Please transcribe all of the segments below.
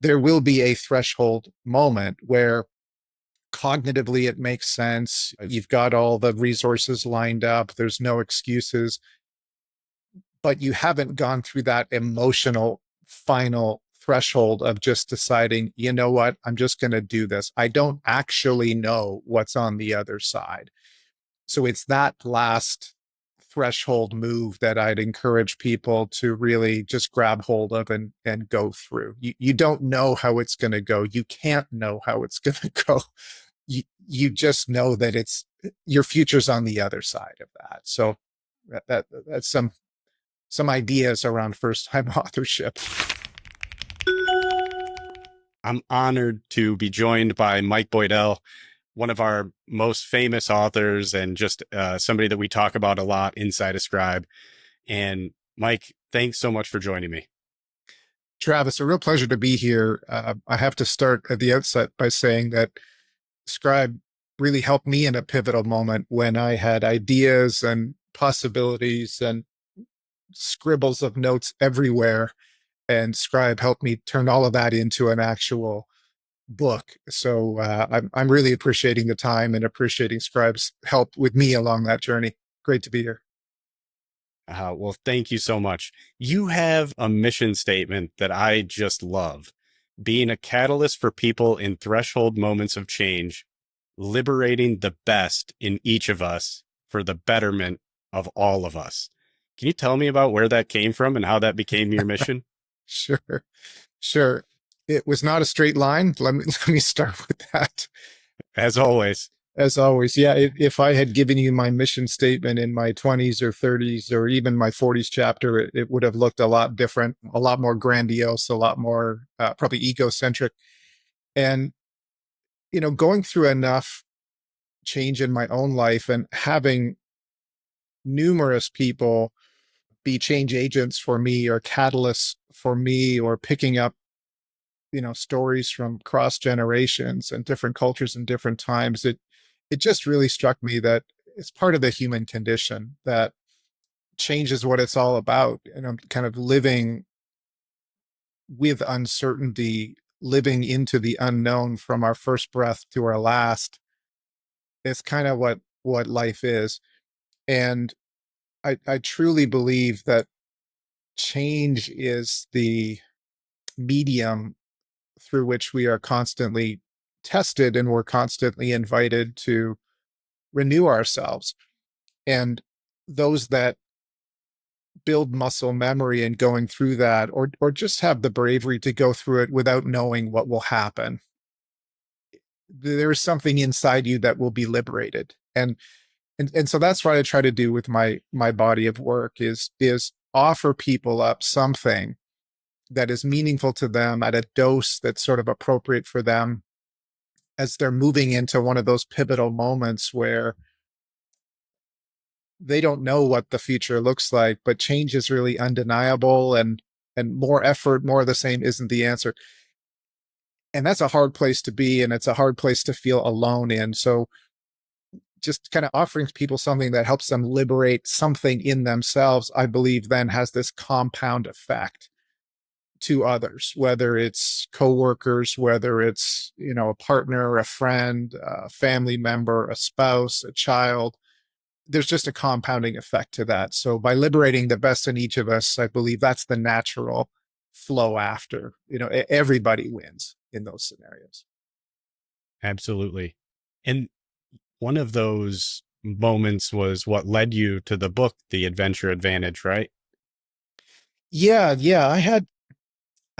there will be a threshold moment where cognitively it makes sense. You've got all the resources lined up, there's no excuses, but you haven't gone through that emotional final threshold of just deciding, you know what, I'm just going to do this. I don't actually know what's on the other side. So it's that last threshold move that I'd encourage people to really just grab hold of and go through. You don't know how it's going to go. You can't know how it's going to go. You just know that it's your future's on the other side of that. So that's some ideas around first time authorship. I'm honored to be joined by Mike Boydell, one of our most famous authors and just somebody that we talk about a lot inside of Scribe. And Mike, thanks so much for joining me. Travis, a real pleasure to be here. I have to start at the outset by saying that Scribe really helped me in a pivotal moment when I had ideas and possibilities and scribbles of notes everywhere. And Scribe helped me turn all of that into an actual book. So I'm really appreciating the time and appreciating Scribe's help with me along that journey. Great to be here. Well, thank you so much. You have a mission statement that I just love: being a catalyst for people in threshold moments of change, liberating the best in each of us for the betterment of all of us. Can you tell me about where that came from and how that became your mission? Sure, sure. It was not a straight line. Let me start with that. As always. As always, yeah, if I had given you my mission statement in my 20s or 30s or even my 40s chapter, it would have looked a lot different, a lot more grandiose, a lot more probably egocentric. And, going through enough change in my own life and having numerous people be change agents for me or catalysts for me or picking up stories from cross generations and different cultures and different times, it just really struck me that it's part of the human condition that change is what it's all about. And I'm kind of living with uncertainty, living into the unknown from our first breath to our last. It's kind of what life is. And I truly believe that change is the medium through which we are constantly tested and we're constantly invited to renew ourselves. And those that build muscle memory and going through that, or just have the bravery to go through it without knowing what will happen, there is something inside you that will be liberated. And so that's what I try to do with my body of work is offer people up something that is meaningful to them at a dose that's sort of appropriate for them as they're moving into one of those pivotal moments where they don't know what the future looks like, but change is really undeniable, and more effort, more of the same isn't the answer. And that's a hard place to be, and it's a hard place to feel alone in. So just kind of offering people something that helps them liberate something in themselves, I believe then has this compound effect to others, whether it's coworkers, whether it's, a partner, a friend, a family member, a spouse, a child. There's just a compounding effect to that. So by liberating the best in each of us, I believe that's the natural flow after. Everybody wins in those scenarios. Absolutely. And one of those moments was what led you to the book, The Adventure Advantage, right? Yeah, yeah. I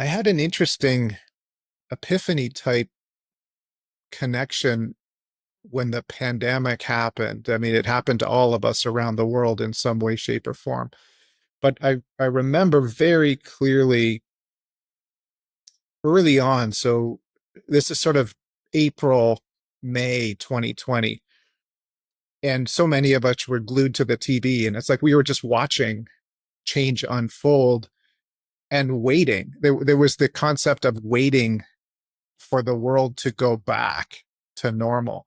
had an interesting epiphany type connection when the pandemic happened. I mean, it happened to all of us around the world in some way, shape, or form. But I remember very clearly early on. So this is sort of April, May 2020. And so many of us were glued to the TV. And it's like we were just watching change unfold and waiting. There was the concept of waiting for the world to go back to normal.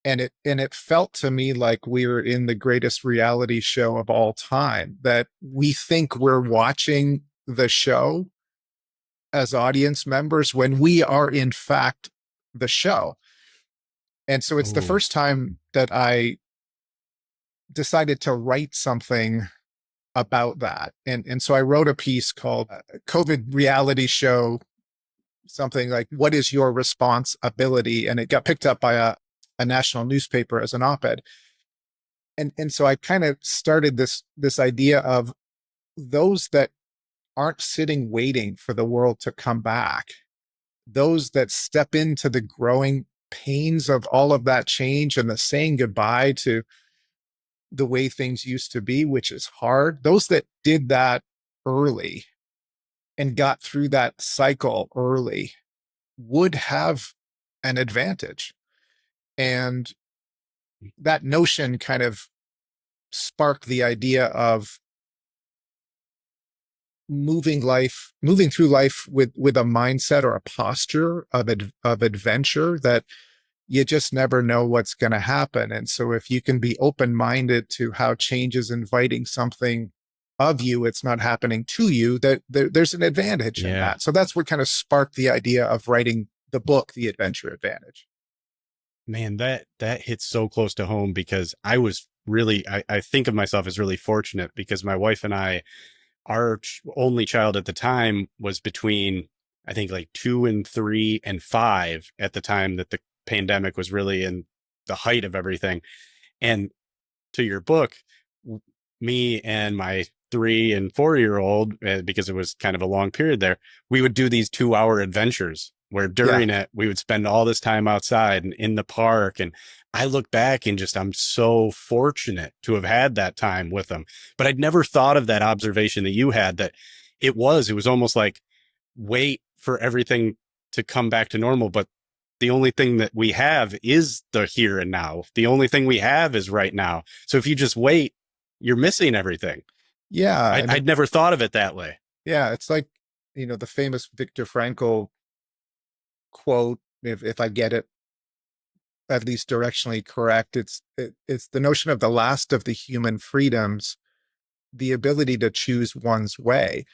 And it felt to me like we were in the greatest reality show of all time, that we think we're watching the show, as audience members when we are in fact the show. And so it's the Ooh. first time that I decided to write something about that. And so I wrote a piece called COVID Reality Show, something like, what is your responsibility? And it got picked up by a national newspaper as an op-ed. And so I kind of started this idea of those that aren't sitting waiting for the world to come back, those that step into the growing pains of all of that change and the saying goodbye to the way things used to be, which is hard, those that did that early and got through that cycle early would have an advantage. And that notion kind of sparked the idea of moving through life with a mindset or a posture of adventure, that you just never know what's going to happen. And so if you can be open-minded to how change is inviting something of you, it's not happening to you, that there's an advantage in Yeah. that. So that's what kind of sparked the idea of writing the book, The Adventure Advantage. Man, that hits so close to home because I was really, I think of myself as really fortunate because my wife and I, our only child at the time was between, I think, like 2 and 3 and 5 at the time that the pandemic was really in the height of everything. And to your book, me and my 3 and 4 year old, because it was kind of a long period there, we would do these 2 hour adventures where Yeah. during it, we would spend all this time outside and in the park. And I look back and just, I'm so fortunate to have had that time with them. But I'd never thought of that observation that you had, that it was almost like wait for everything to come back to normal. But the only thing that we have is the here and now. The only thing we have is right now. So if you just wait, you're missing everything. Yeah. I I'd mean, never thought of it that way. yeah, it's like, the famous Viktor Frankl quote, if I get it at least directionally correct, it's the notion of the last of the human freedoms, the ability to choose one's way,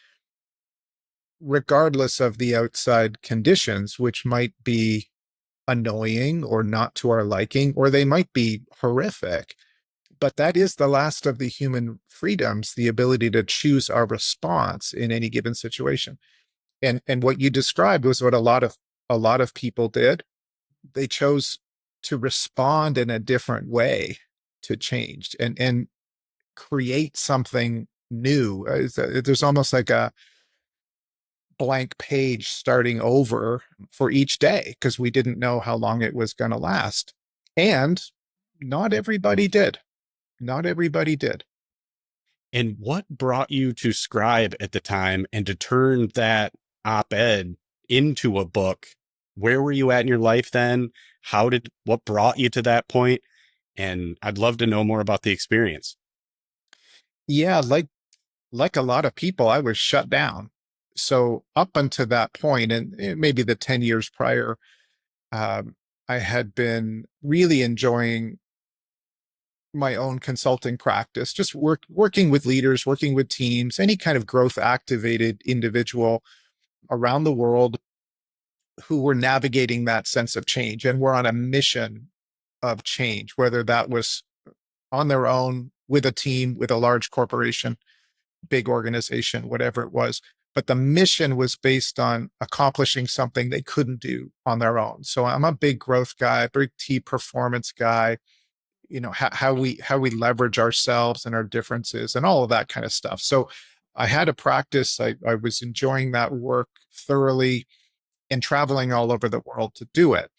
regardless of the outside conditions, which might be annoying or not to our liking, or they might be horrific. But that is the last of the human freedoms, the ability to choose our response in any given situation. And what you described was what a lot of people did. They chose to respond in a different way to change and create something new. There's almost like a blank page starting over for each day because we didn't know how long it was going to last. And not everybody did. Not everybody did. And what brought you to Scribe at the time and to turn that op-ed into a book? Where were you at in your life then? What brought you to that point? And I'd love to know more about the experience. Yeah, like a lot of people, I was shut down. So up until that point, and maybe the 10 years prior, um, I had been really enjoying my own consulting practice, just working with leaders, working with teams, any kind of growth activated individual around the world who were navigating that sense of change and were on a mission of change, whether that was on their own, with a team, with a large corporation, big organization, whatever it was. But the mission was based on accomplishing something they couldn't do on their own. So I'm a big growth guy, big team performance guy, how we leverage ourselves and our differences and all of that kind of stuff. So I had a practice. I was enjoying that work thoroughly and traveling all over the world to do it.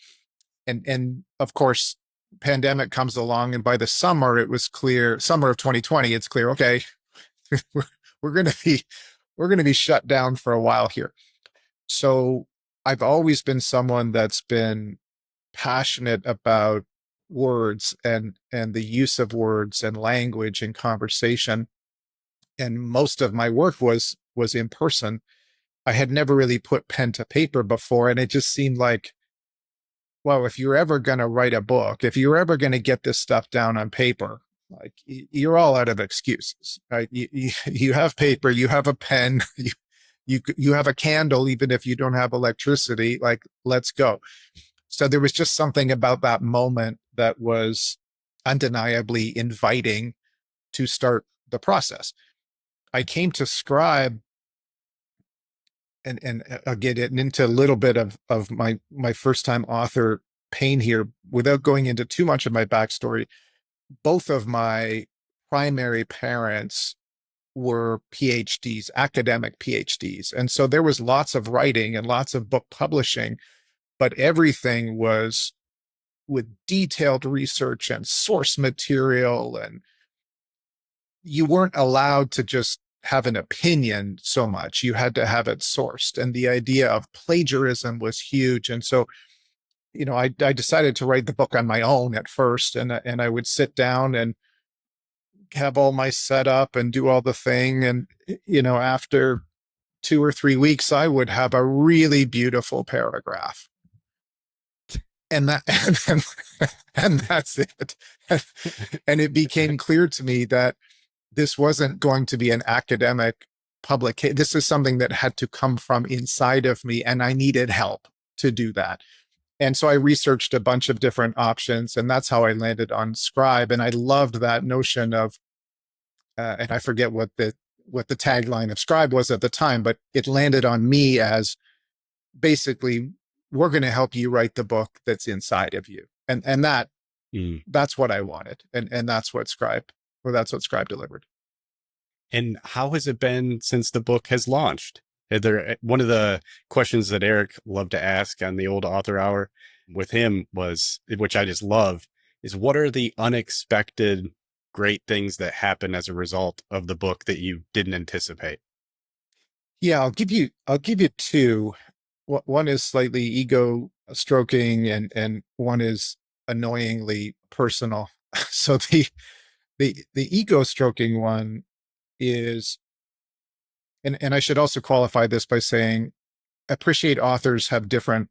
And of course, pandemic comes along, and by the summer, it was clear, summer of 2020, it's clear, okay, we're, we're going to be we're going to be shut down for a while here. So I've always been someone that's been passionate about words and the use of words and language in conversation. And most of my work was in person. I had never really put pen to paper before, and it just seemed like, well, if you're ever going to write a book, if you're ever going to get this stuff down on paper, like you're all out of excuses, right? You have paper, you have a pen, You have a candle, even if you don't have electricity, like, let's go. So there was just something about that moment that was undeniably inviting to start the process. I came to Scribe, and I'll get into a little bit of my first time author pain here without going into too much of my backstory. Both of my primary parents were PhDs, academic PhDs. And so there was lots of writing and lots of book publishing, but everything was with detailed research and source material. And you weren't allowed to just have an opinion so much. You had to have it sourced. And the idea of plagiarism was huge. And so, I decided to write the book on my own at first. And I would sit down and have all my setup and do all the thing. And, after 2 or 3 weeks, I would have a really beautiful paragraph. And that, and that's it. And it became clear to me that this wasn't going to be an academic publication. This is something that had to come from inside of me, and I needed help to do that. And so I researched a bunch of different options, and that's how I landed on Scribe. And I loved that notion of, and I forget what the tagline of Scribe was at the time, but it landed on me as basically, we're going to help you write the book that's inside of you, and that's what I wanted, and that's what Scribe delivered. And how has it been since the book has launched? One of the questions that Eric loved to ask on the old author hour with him was, which I just love, is what are the unexpected great things that happen as a result of the book that you didn't anticipate? Yeah, I'll give you two. One is slightly ego stroking, and one is annoyingly personal. So the ego stroking one is, and I should also qualify this by saying, appreciate authors have different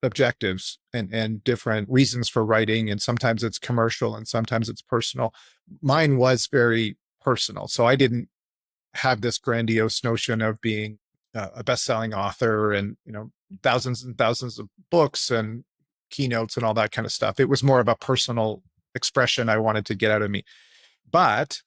objectives and different reasons for writing, and sometimes it's commercial and sometimes it's personal. Mine was very personal, so I didn't have this grandiose notion of being a best-selling author and thousands and thousands of books and keynotes and all that kind of stuff. It was more of a personal expression I wanted to get out of me. But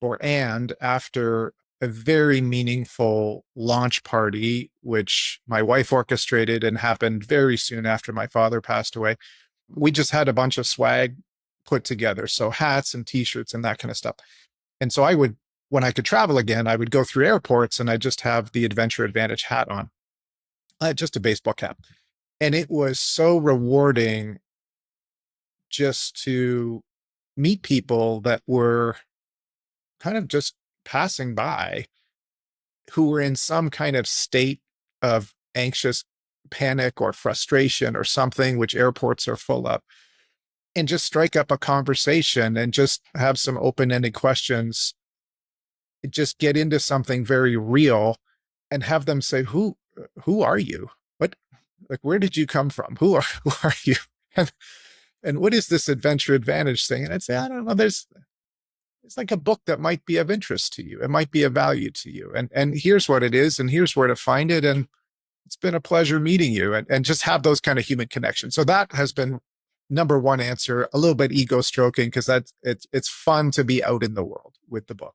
after a very meaningful launch party, which my wife orchestrated and happened very soon after my father passed away, we just had a bunch of swag put together. So hats and t-shirts and that kind of stuff. And so when I could travel again, I would go through airports and I just have the Adventure Advantage hat on, just a baseball cap. And it was so rewarding just to meet people that were kind of just passing by, who were in some kind of state of anxious panic or frustration or something, which airports are full of, and just strike up a conversation and just have some open-ended questions, just get into something very real, and have them say, who are you? Where did you come from? Who are you? And what is this Adventure Advantage thing? And I'd say, I don't know, it's like a book that might be of interest to you. It might be of value to you. And here's what it is, and here's where to find it. And it's been a pleasure meeting you, and just have those kind of human connections. So that has been number one answer, a little bit ego stroking, because it's fun to be out in the world with the book.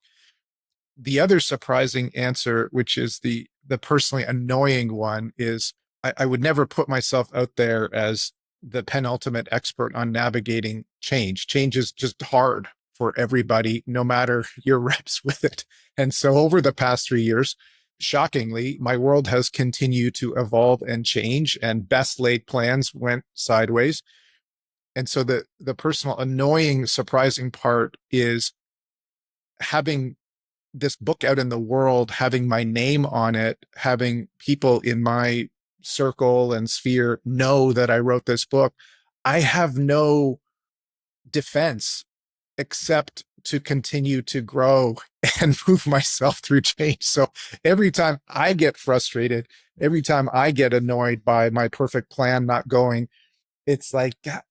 The other surprising answer, which is the personally annoying one, is I would never put myself out there as the penultimate expert on navigating change. Change is just hard for everybody, no matter your reps with it. And so over the past 3 years, shockingly, my world has continued to evolve and change, and best laid plans went sideways. And so the personal annoying, surprising part is having this book out in the world, having my name on it, having people in my circle and sphere know that I wrote this book. I have no defense except to continue to grow and move myself through change. So every time I get frustrated, every time I get annoyed by my perfect plan not going, it's like, God,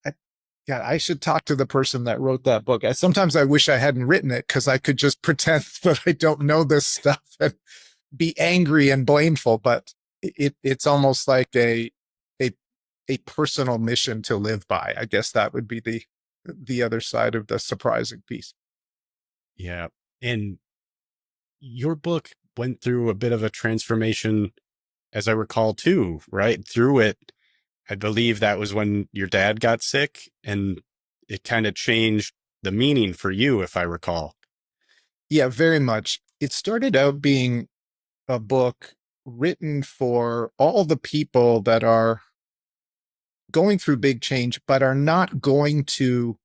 I should talk to the person that wrote that book. Sometimes I wish I hadn't written it, because I could just pretend that I don't know this stuff be angry and blameful, but it's almost like a a personal mission to live by. I guess that would be the other side of the surprising piece. Yeah. And your book went through a bit of a transformation, as I recall, too, right? Through it, I believe that was when your dad got sick, and it kind of changed the meaning for you, if I recall. Yeah, very much. It started out being a book written for all the people that are going through big change, but are not going to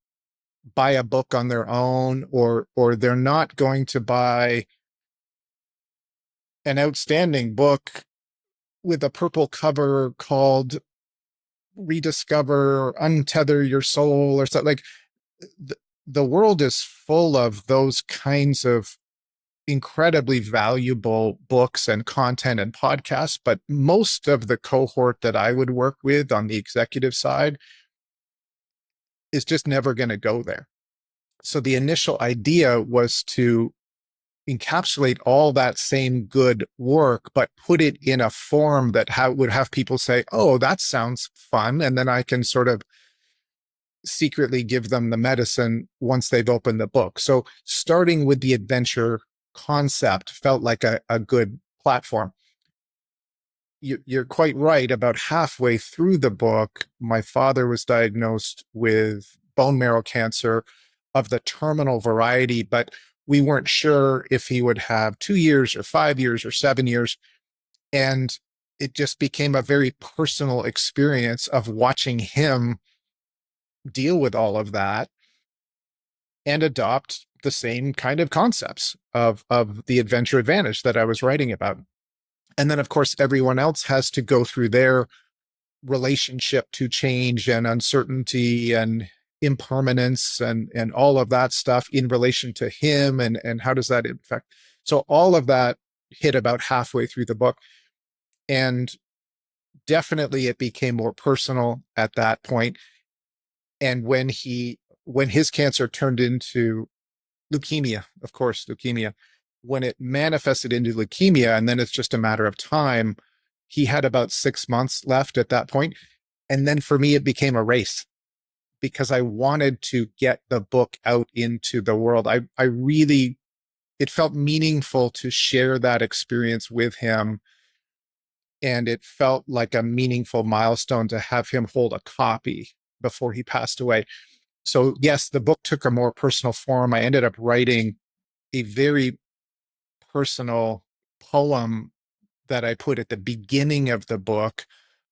buy a book on their own, or they're not going to buy an outstanding book with a purple cover called Rediscover or Untether Your Soul or something. Like the, the world is full of those kinds of incredibly valuable books and content and podcasts, but most of the cohort that I would work with on the executive side is just never going to go there. So the initial idea was to encapsulate all that same good work, but put it in a form that would have people say, oh, that sounds fun. And then I can sort of secretly give them the medicine once they've opened the book. So starting with the adventure concept felt like a good platform. You're quite right. About halfway through the book, my father was diagnosed with bone marrow cancer of the terminal variety, but we weren't sure if he would have 2 years or 5 years or 7 years. And it just became a very personal experience of watching him deal with all of that and adopt the same kind of concepts of the adventure advantage that I was writing about. And then, of course, everyone else has to go through their relationship to change and uncertainty and impermanence and all of that stuff in relation to him, and how does that affect. So all of that hit about halfway through the book, and definitely it became more personal at that point. And when his cancer turned into leukemia, of course, leukemia, when it manifested into leukemia, and then it's just a matter of time, he had about 6 months left at that point. And then for me, it became a race because I wanted to get the book out into the world. I really, it felt meaningful to share that experience with him. And it felt like a meaningful milestone to have him hold a copy before he passed away. So, yes, the book took a more personal form. I ended up writing a very personal poem that I put at the beginning of the book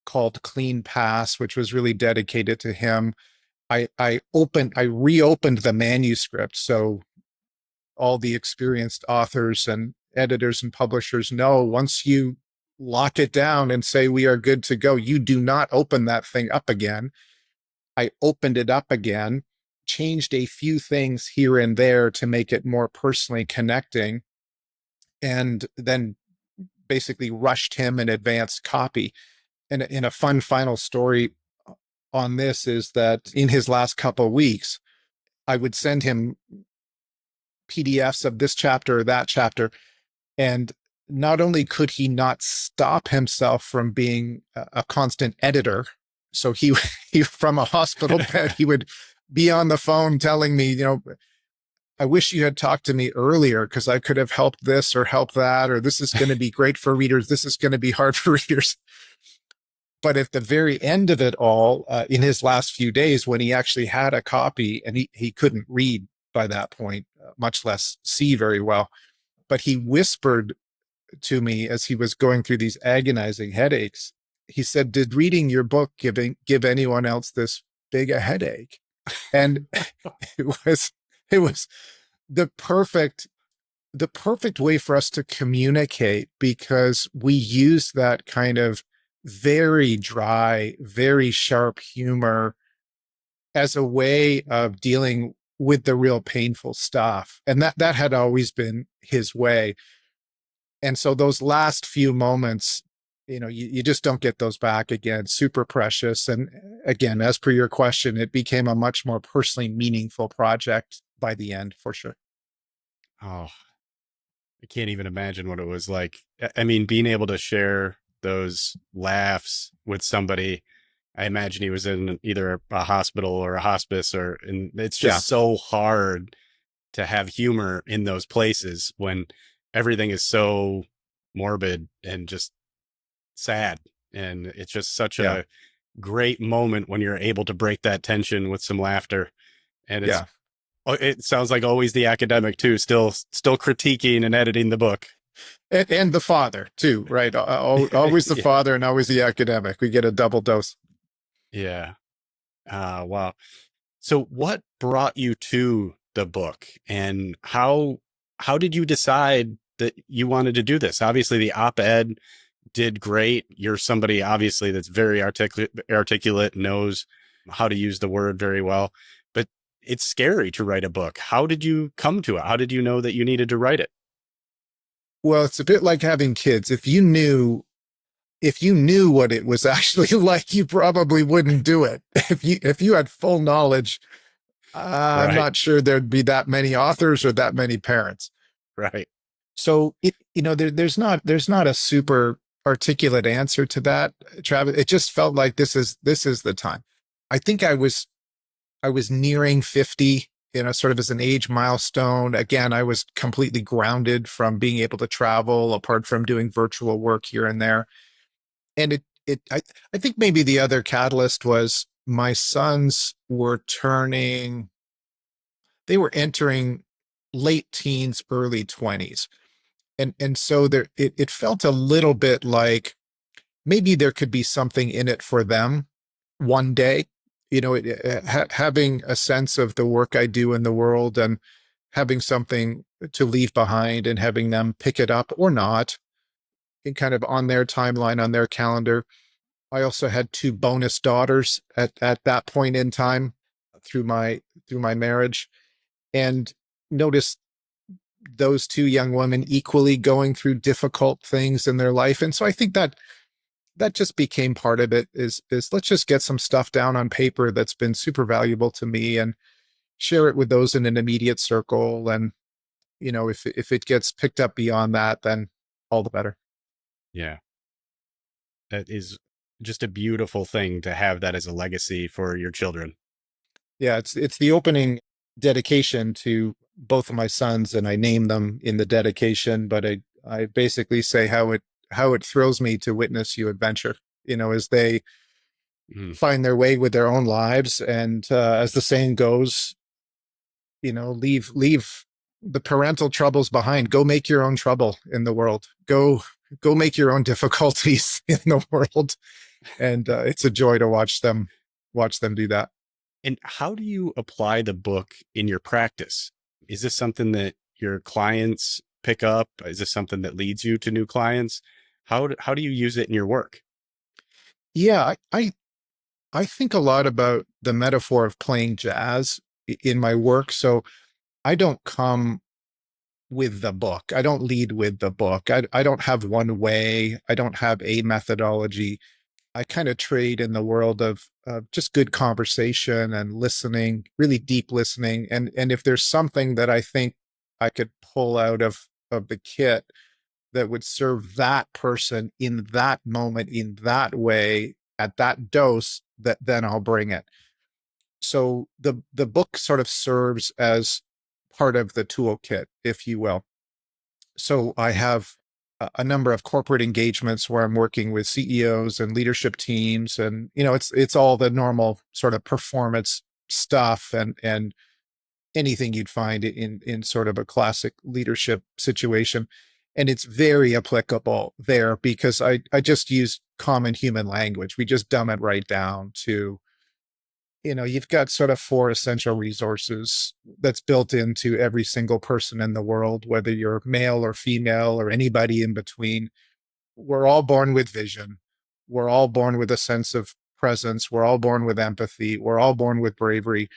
called Clean Pass, which was really dedicated to him. I reopened the manuscript. So all the experienced authors and editors and publishers know once you lock it down and say we are good to go, you do not open that thing up again. I opened it up again, changed a few things here and there to make it more personally connecting, and then basically rushed him an advanced copy. And in a fun final story on this is that in his last couple of weeks, I would send him PDFs of this chapter or that chapter. And not only could he not stop himself from being a constant editor, so he from a hospital bed, he would be on the phone telling me, I wish you had talked to me earlier because I could have helped this or helped that, or this is going to be great for readers. This is going to be hard for readers. But at the very end of it all, in his last few days, when he actually had a copy, and he couldn't read by that point, much less see very well, but he whispered to me as he was going through these agonizing headaches. He said, "Did reading your book give anyone else this big a headache?" And it was the perfect way for us to communicate, because we use that kind of very dry, very sharp humor as a way of dealing with the real painful stuff. And that had always been his way. And so those last few moments, you just don't get those back again. Super precious. And again, as per your question, it became a much more personally meaningful project by the end, for sure. Oh, I can't even imagine what it was like. I mean, being able to share those laughs with somebody. I imagine he was in either a hospital or a hospice, and it's Yeah, just so hard to have humor in those places when everything is so morbid and just sad. And it's just such yeah, a great moment when you're able to break that tension with some laughter. And yeah. it sounds like always the academic too, still critiquing and editing the book. And the father too, right? Always the Yeah. father and always the academic. We get a double dose. Yeah. Wow. So what brought you to the book, and how did you decide that you wanted to do this? Obviously the op-ed did great. You're somebody obviously that's very articulate, knows how to use the word very well, but it's scary to write a book. How did you come to it? How did you know that you needed to write it? Well, it's a bit like having kids. If you knew what it was actually like, you probably wouldn't do it. If you had full knowledge, I'm Right. not sure there'd be that many authors or that many parents. Right. So there's not a super articulate answer to that, Travis. It just felt like this is the time. I think I was nearing 50, sort of as an age milestone. Again, I was completely grounded from being able to travel, apart from doing virtual work here and there. And I think maybe the other catalyst was my sons were they were entering late teens, early 20s. And so it felt a little bit like maybe there could be something in it for them one day. Having a sense of the work I do in the world and having something to leave behind and having them pick it up or not, and kind of on their timeline, on their calendar. I also had two bonus daughters at that point in time through my marriage, and noticed those two young women equally going through difficult things in their life. And so I think that just became part of it, is let's just get some stuff down on paper that's been super valuable to me and share it with those in an immediate circle. And if it gets picked up beyond that, then all the better. Yeah. That is just a beautiful thing to have that as a legacy for your children. Yeah, it's the opening dedication to both of my sons, and I name them in the dedication, but I basically say how it thrills me to witness you adventure, as they Mm. find their way with their own lives. And as the saying goes, leave the parental troubles behind. Go make your own trouble in the world. Go make your own difficulties in the world. And it's a joy to watch them do that. And how do you apply the book in your practice? Is this something that your clients pick up? Is this something that leads you to new clients? How do you use it in your work? Yeah, I think a lot about the metaphor of playing jazz in my work. So I don't come with the book. I don't lead with the book. I don't have one way. I don't have a methodology. I kind of trade in the world of just good conversation and listening, really deep listening. And if there's something that I think I could pull out of the kit that would serve that person in that moment, in that way, at that dose, that then I'll bring it. So the book sort of serves as part of the toolkit, if you will. So I have a number of corporate engagements where I'm working with CEOs and leadership teams, and it's all the normal sort of performance stuff and anything you'd find in sort of a classic leadership situation. And it's very applicable there because I just use common human language. We just dumb it right down to, you've got sort of four essential resources that's built into every single person in the world, whether you're male or female or anybody in between. We're all born with vision. We're all born with a sense of presence. We're all born with empathy. We're all born with bravery.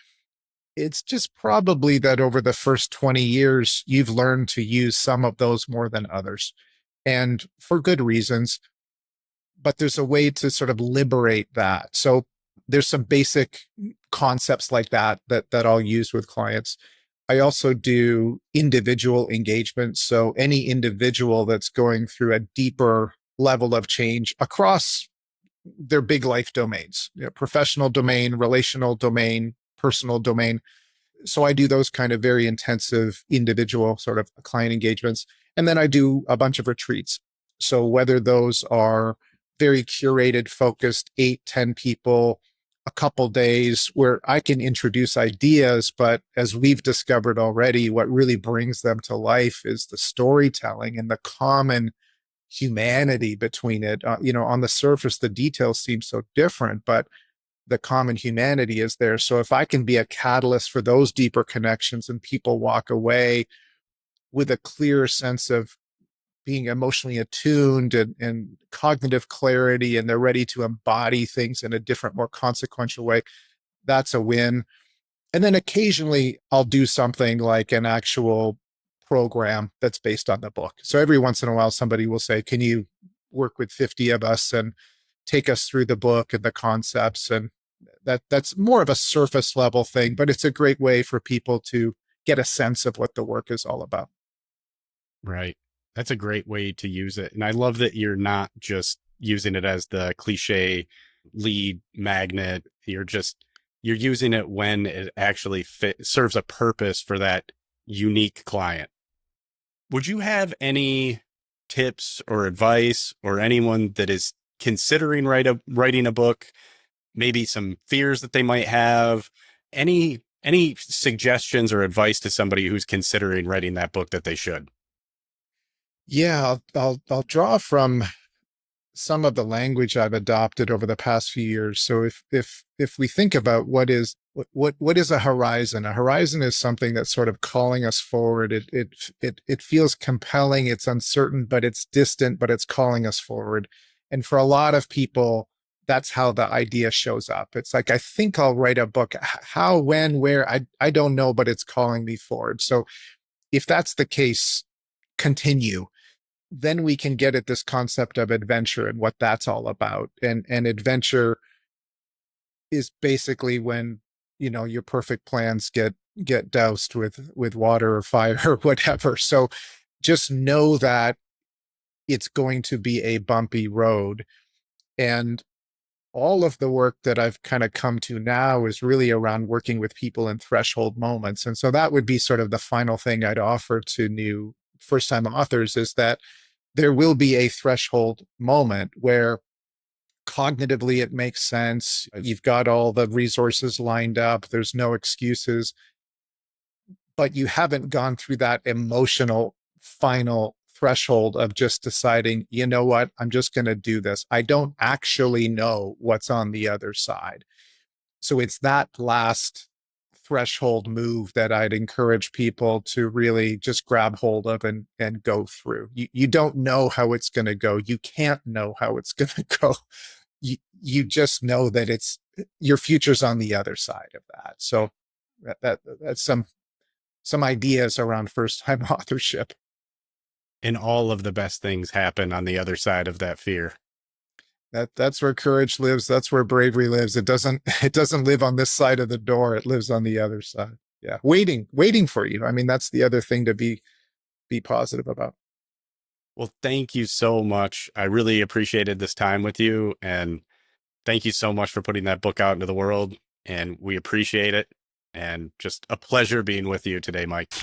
It's just probably that over the first 20 years, you've learned to use some of those more than others, and for good reasons. But there's a way to sort of liberate that. So there's some basic concepts like that I'll use with clients. I also do individual engagement. So any individual that's going through a deeper level of change across their big life domains, professional domain, relational domain, personal domain. So I do those kind of very intensive individual sort of client engagements. And then I do a bunch of retreats. So whether those are very curated, focused, 8, 10 people, a couple days where I can introduce ideas, but as we've discovered already, what really brings them to life is the storytelling and the common humanity between it. On the surface, the details seem so different, but the common humanity is there. So if I can be a catalyst for those deeper connections and people walk away with a clear sense of being emotionally attuned and cognitive clarity, and they're ready to embody things in a different, more consequential way, that's a win. And then occasionally I'll do something like an actual program that's based on the book. So every once in a while, somebody will say, can you work with 50 of us and take us through the book and the concepts? And that's more of a surface level thing, but it's a great way for people to get a sense of what the work is all about. Right. That's a great way to use it. And I love that you're not just using it as the cliche lead magnet. You're using it when it actually serves a purpose for that unique client. Would you have any tips or advice, or anyone that is considering writing a book, maybe some fears that they might have, any suggestions or advice to somebody who's considering writing that book that they should? Yeah, I'll draw from some of the language I've adopted over the past few years. So if we think about what is a horizon is something that's sort of calling us forward. It feels compelling, it's uncertain, but it's distant, but it's calling us forward. And for a lot of people, that's how the idea shows up. It's like, I think I'll write a book. How, when, where, I don't know, but it's calling me forward. So if that's the case, continue. Then we can get at this concept of adventure and what that's all about. And adventure is basically when your perfect plans get doused with water or fire or whatever. So just know that it's going to be a bumpy road. And all of the work that I've kind of come to now is really around working with people in threshold moments. And so that would be sort of the final thing I'd offer to new first time authors, is that there will be a threshold moment where cognitively it makes sense. You've got all the resources lined up, there's no excuses, but you haven't gone through that emotional final threshold of just deciding, you know what, I'm just going to do this. I don't actually know what's on the other side. So it's that last threshold move that I'd encourage people to really just grab hold of and go through. You don't know how it's going to go. You can't know how it's going to go. You just know that your future's on the other side of that. So that's some ideas around first time authorship. And all of the best things happen on the other side of that fear. That's where courage lives. That's where bravery lives. It doesn't live on this side of the door. It lives on the other side. Yeah. Waiting for you. I mean, that's the other thing to be positive about. Well, thank you so much. I really appreciated this time with you. And thank you so much for putting that book out into the world. And we appreciate it. And just a pleasure being with you today, Mike.